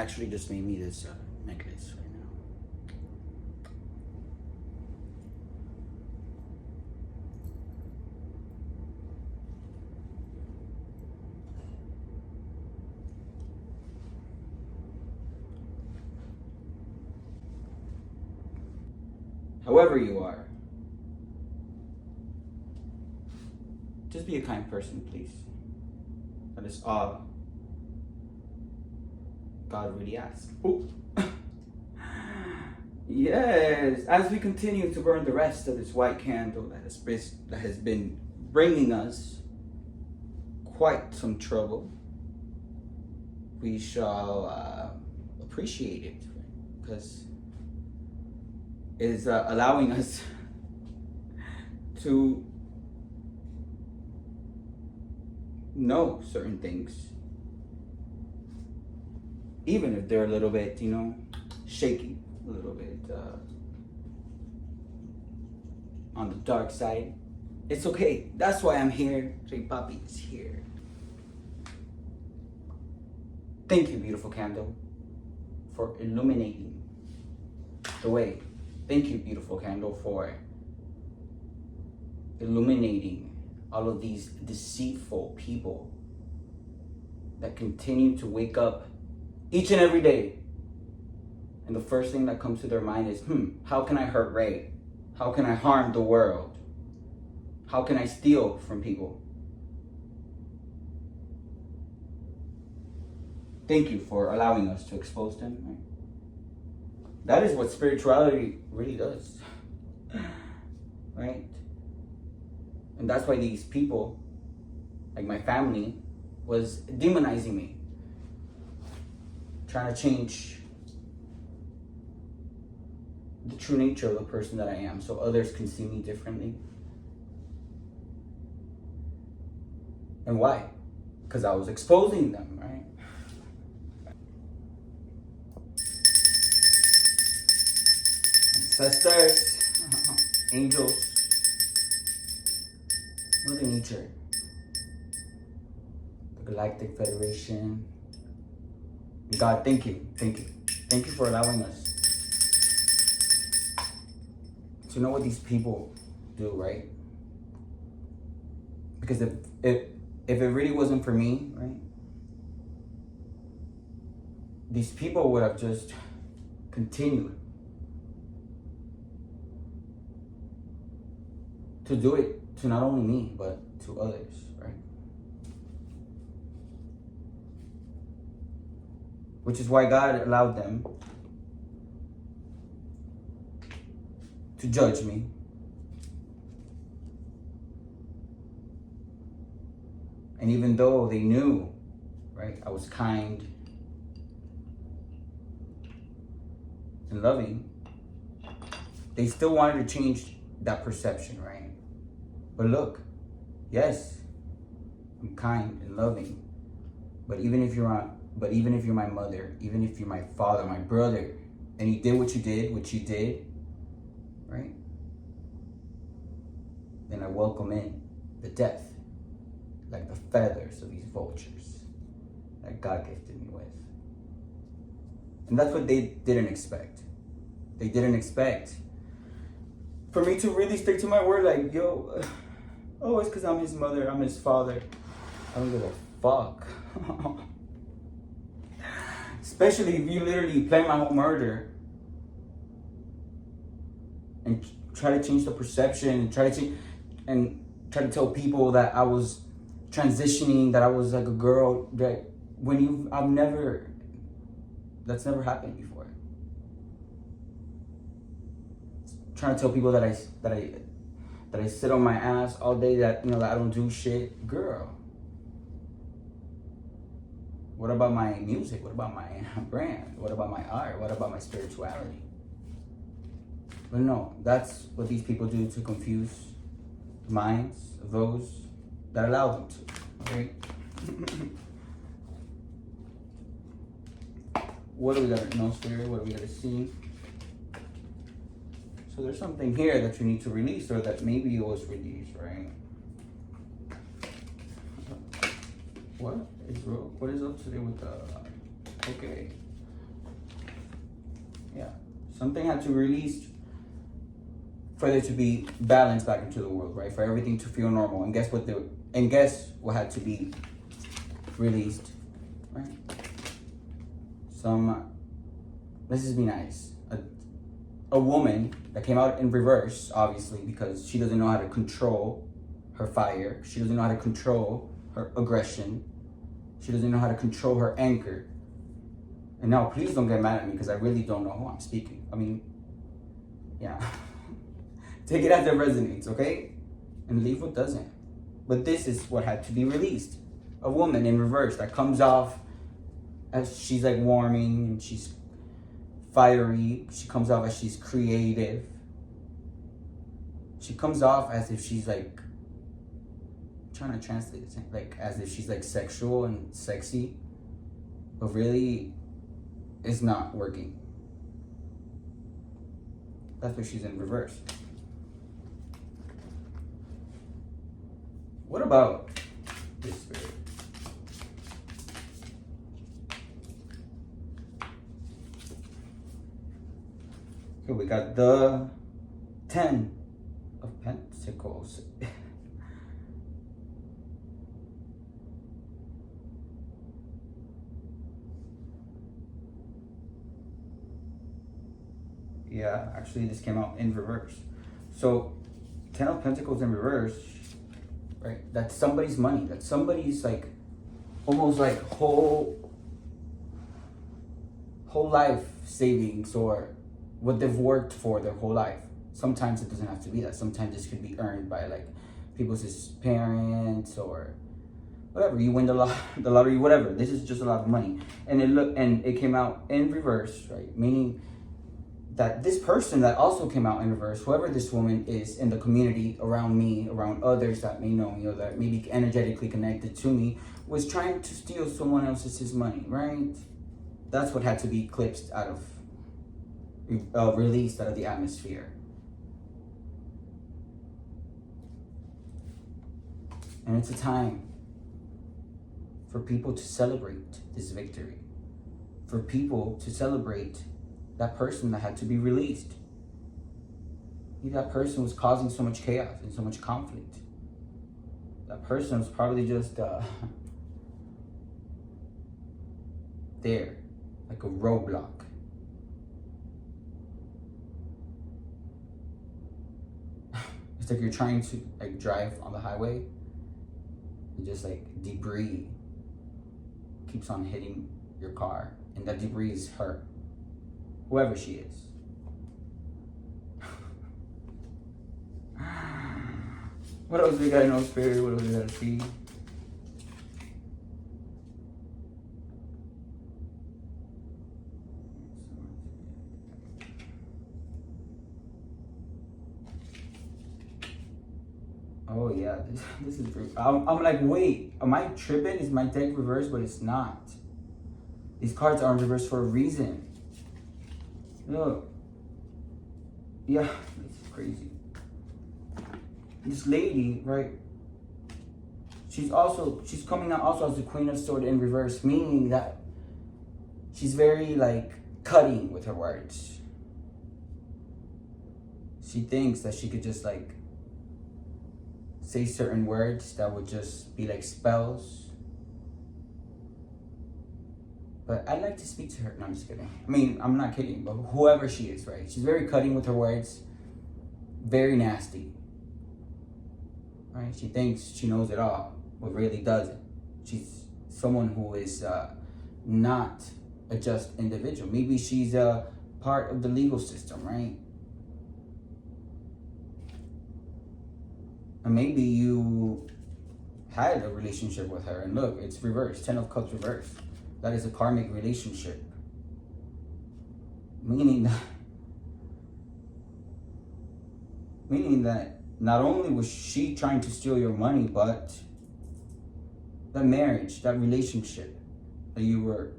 actually just made me this necklace right now. However you are, just be a kind person, please. That is all God really asks. Ooh. Yes, as we continue to burn the rest of this white candle that has been bringing us quite some trouble, we shall appreciate it, because it is allowing us to know certain things, even if they're a little bit, shaky, a little bit on the dark side. It's okay. That's why I'm here. Reyypapi is here. Thank you, beautiful candle, for illuminating the way. Thank you, beautiful candle, for illuminating all of these deceitful people that continue to wake up each and every day, and the first thing that comes to their mind is, how can I hurt Ray? How can I harm the world? How can I steal from people? Thank you for allowing us to expose them. Right? That is what spirituality really does. Right? And that's why these people, like my family, was demonizing me, trying to change the true nature of the person that I am so others can see me differently. And why? Because I was exposing them, right? Ancestors, angels, Mother Nature, the Galactic Federation. God, thank you. Thank you. Thank you for allowing us to know what these people do, right? Because if it really wasn't for me, right, these people would have just continued to do it to not only me, but to others, right? Which is why God allowed them to judge me. And even though they knew, right, I was kind and loving, they still wanted to change that perception, right? But look, yes, I'm kind and loving, but even if you're my mother, even if you're my father, my brother, and you did what you did, right? Then I welcome in the death, like the feathers of these vultures that God gifted me with. And that's what they didn't expect. They didn't expect for me to really stick to my word, like, yo, oh, it's because I'm his mother, I'm his father. I don't give a fuck. Especially if you literally plan my whole murder and try to change the perception and try to tell people that I was transitioning, that I was like a girl, that that's never happened before. Trying to tell people that I sit on my ass all day, that that I don't do shit. Girl, what about my music? What about my brand? What about my art? What about my spirituality? But no, that's what these people do to confuse the minds of those that allow them to. Okay. What do we got to know, Spirit? What do we got to see? So there's something here that you need to release, or that maybe it was released, right? What is up today with the... Okay. Something had to release for there to be balance back into the world, right? For everything to feel normal. And guess what had to be released, right? Let's just be nice. A woman that came out in reverse, obviously, because she doesn't know how to control her fire. She doesn't know how to control her aggression. She doesn't know how to control her anger. And now, please don't get mad at me because I really don't know who I'm speaking. I mean, yeah. Take it as it resonates, okay? And leave what doesn't. But this is what had to be released. A woman in reverse that comes off as she's like warming and she's fiery. She comes off as she's creative. She comes off as if she's like, I'm trying to translate it, like as if she's like sexual and sexy, but really it's not working. That's why she's in reverse. What about this spirit? Okay, we got the 10 of Pentacles. Yeah, actually this came out in reverse. So 10 of Pentacles in reverse, right? That's somebody's money. That's somebody's like almost like whole life savings or what they've worked for their whole life. Sometimes it doesn't have to be that. Sometimes this could be earned by like people's parents or whatever. You win the lottery, whatever. This is just a lot of money. And it came out in reverse, right? Meaning that this person that also came out in reverse, whoever this woman is in the community around me, around others that may know me or that may be energetically connected to me, was trying to steal someone else's money, right? That's what had to be eclipsed out of, released out of the atmosphere. And it's a time for people to celebrate this victory, for people to celebrate that person that had to be released. Maybe that person was causing so much chaos and so much conflict. That person was probably just there, like a roadblock. It's like you're trying to like drive on the highway and just like debris keeps on hitting your car, and that debris is her. Whoever she is. What else we gotta know, Spirit? What else we gotta see? Oh yeah, this is. I'm like, wait, am I tripping? Is my deck reversed? But it's not. These cards are in reverse for a reason. Look. Yeah, this is crazy. This lady, right? She's coming out also as the Queen of Swords in reverse, meaning that she's very like cutting with her words. She thinks that she could just like say certain words that would just be like spells. But I'd like to speak to her. No, I'm just kidding. I mean, I'm not kidding, but whoever she is, right? She's very cutting with her words. Very nasty. Right? She thinks she knows it all, but really doesn't. She's someone who is not a just individual. Maybe she's a part of the legal system, right? And maybe you had a relationship with her, and look, it's reversed. 10 of Cups reversed. That is a karmic relationship. Meaning that not only was she trying to steal your money, but that marriage, that relationship that you were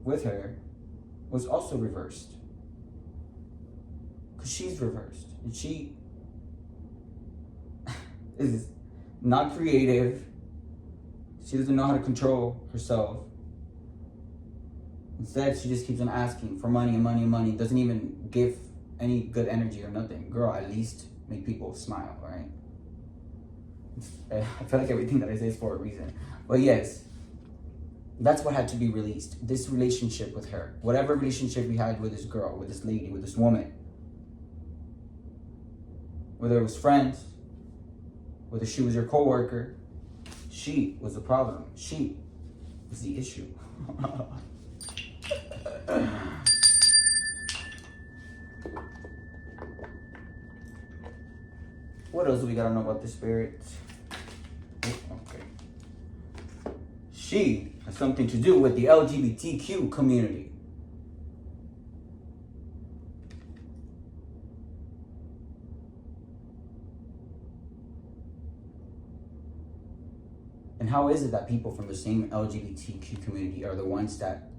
with her was also reversed. Because she's reversed. And she is not creative. She doesn't know how to control herself. Instead, she just keeps on asking for money and money and money. Doesn't even give any good energy or nothing. Girl, at least make people smile, right? I feel like everything that I say is for a reason. But yes, that's what had to be released. This relationship with her. Whatever relationship we had with this girl, with this lady, with this woman. Whether it was friends, whether she was your co-worker, she was the problem. She was the issue. What else do we gotta know about this spirit? Okay. She has something to do with the LGBTQ community. And how is it that people from the same LGBTQ community are the ones that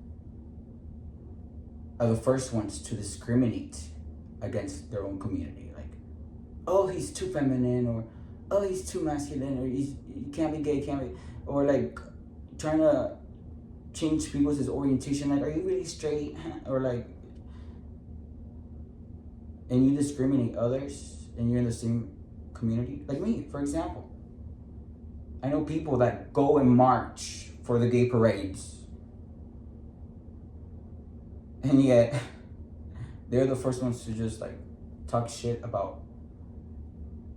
are the first ones to discriminate against their own community? Like, oh, he's too feminine, or oh, he's too masculine, or he can't be gay, can't be, or like trying to change people's orientation. Like, are you really straight? Or like, and you discriminate others, and you're in the same community. Like me, for example. I know people that go and march for the gay parades. And yet, they're the first ones to just like talk shit about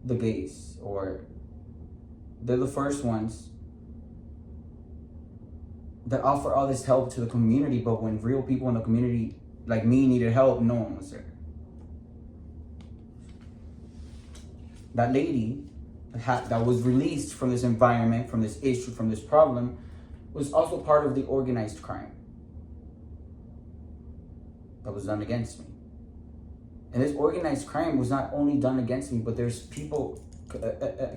the gays. Or they're the first ones that offer all this help to the community. But when real people in the community like me needed help, no one was there. That lady that was released from this environment, from this issue, from this problem, was also part of the organized crime that was done against me. And this organized crime was not only done against me, but there's people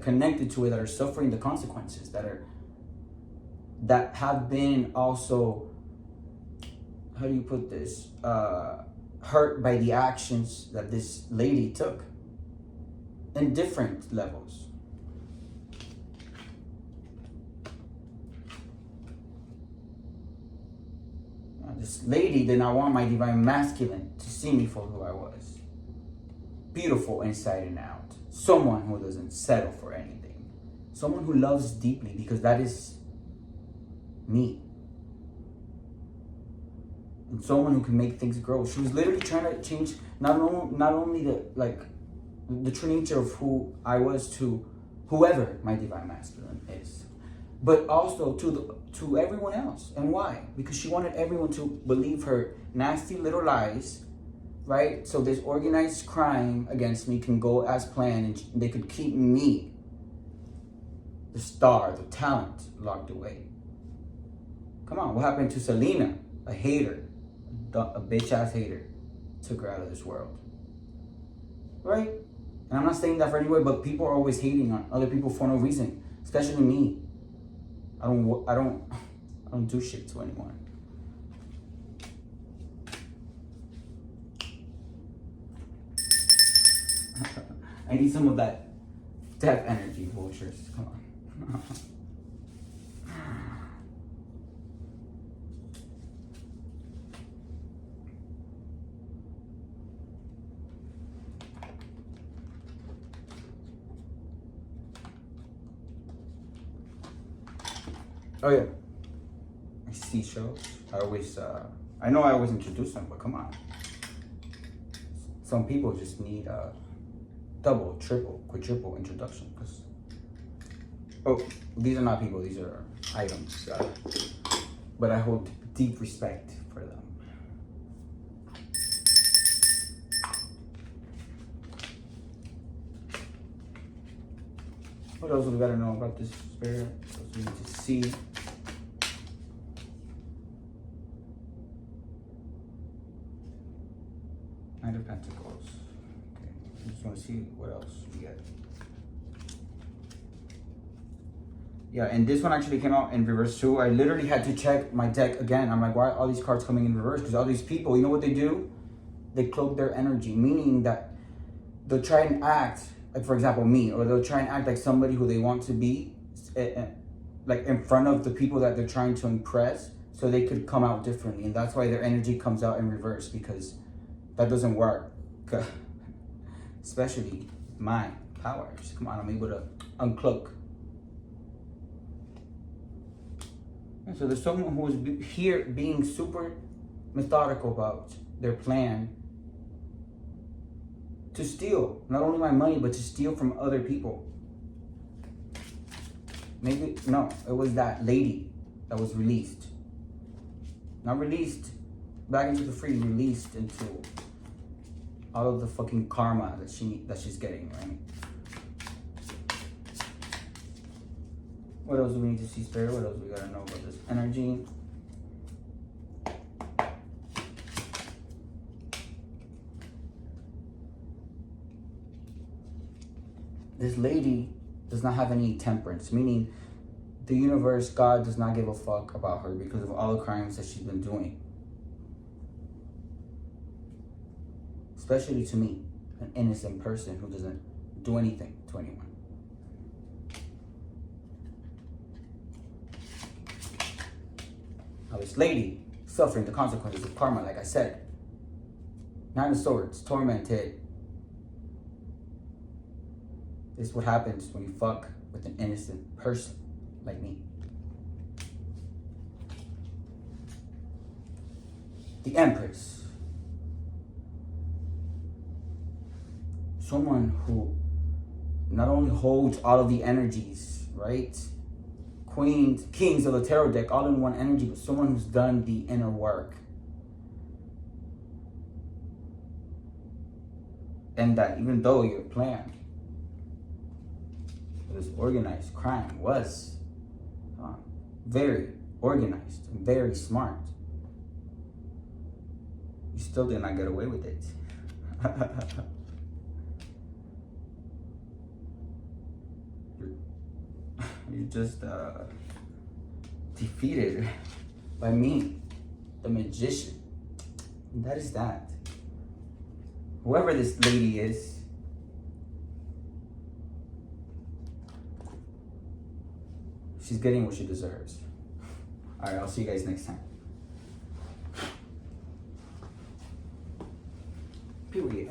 connected to it that are suffering the consequences, that have been also, how do you put this, hurt by the actions that this lady took in different levels. This lady did not want my divine masculine to see me for who I was. Beautiful inside and out. Someone who doesn't settle for anything. Someone who loves deeply, because that is me. And someone who can make things grow. She was literally trying to change not only the true nature of who I was to whoever my divine masculine is, but also to everyone else. And why? Because she wanted everyone to believe her nasty little lies, right? So this organized crime against me can go as planned, and they could keep me, the star, the talent, locked away. Come on, what happened to Selena? A hater, a bitch-ass hater, took her out of this world, right? And I'm not saying that for anywhere, but people are always hating on other people for no reason, especially me. I don't do shit to anyone. I need some of that death energy, vultures. Come on. Oh yeah, I see shows. I know I always introduce them, but come on. Some people just need a double, triple, quadruple introduction. These are not people, these are items. But I hold deep respect for them. What else do we gotta know about this spirit? What else we need to see? Knight of Pentacles. Okay, I just want to see what else we get. Yeah, and this one actually came out in reverse too. I literally had to check my deck again. I'm like, why are all these cards coming in reverse? Because all these people, you know what they do? They cloak their energy, meaning that they'll try and act like, for example, me, or they'll try and act like somebody who they want to be, like in front of the people that they're trying to impress, so they could come out differently. And that's why their energy comes out in reverse, because that doesn't work. Especially my powers. Come on, I'm able to uncloak. And so there's someone who is here being super methodical about their plan to steal not only my money, but to steal from other people. Maybe, no, it was that lady that was released. Not released back into the free, released into all of the fucking karma that she's getting, right? What else do we need to see, Spirit? What else we gotta know about this energy? This lady does not have any temperance, meaning the universe, God, does not give a fuck about her because of all the crimes that she's been doing. Especially to me, an innocent person who doesn't do anything to anyone. Now this lady, suffering the consequences of karma, like I said. Nine of Swords, tormented. This is what happens when you fuck with an innocent person like me. The Empress. Someone who not only holds all of the energies, right? Queens, kings of the tarot deck, all in one energy, but someone who's done the inner work. And that even though your plan, this organized crime, was very organized and very smart, you still did not get away with it. You're just defeated by me, the magician. And that is that. Whoever this lady is, she's getting what she deserves. All right, I'll see you guys next time. Period.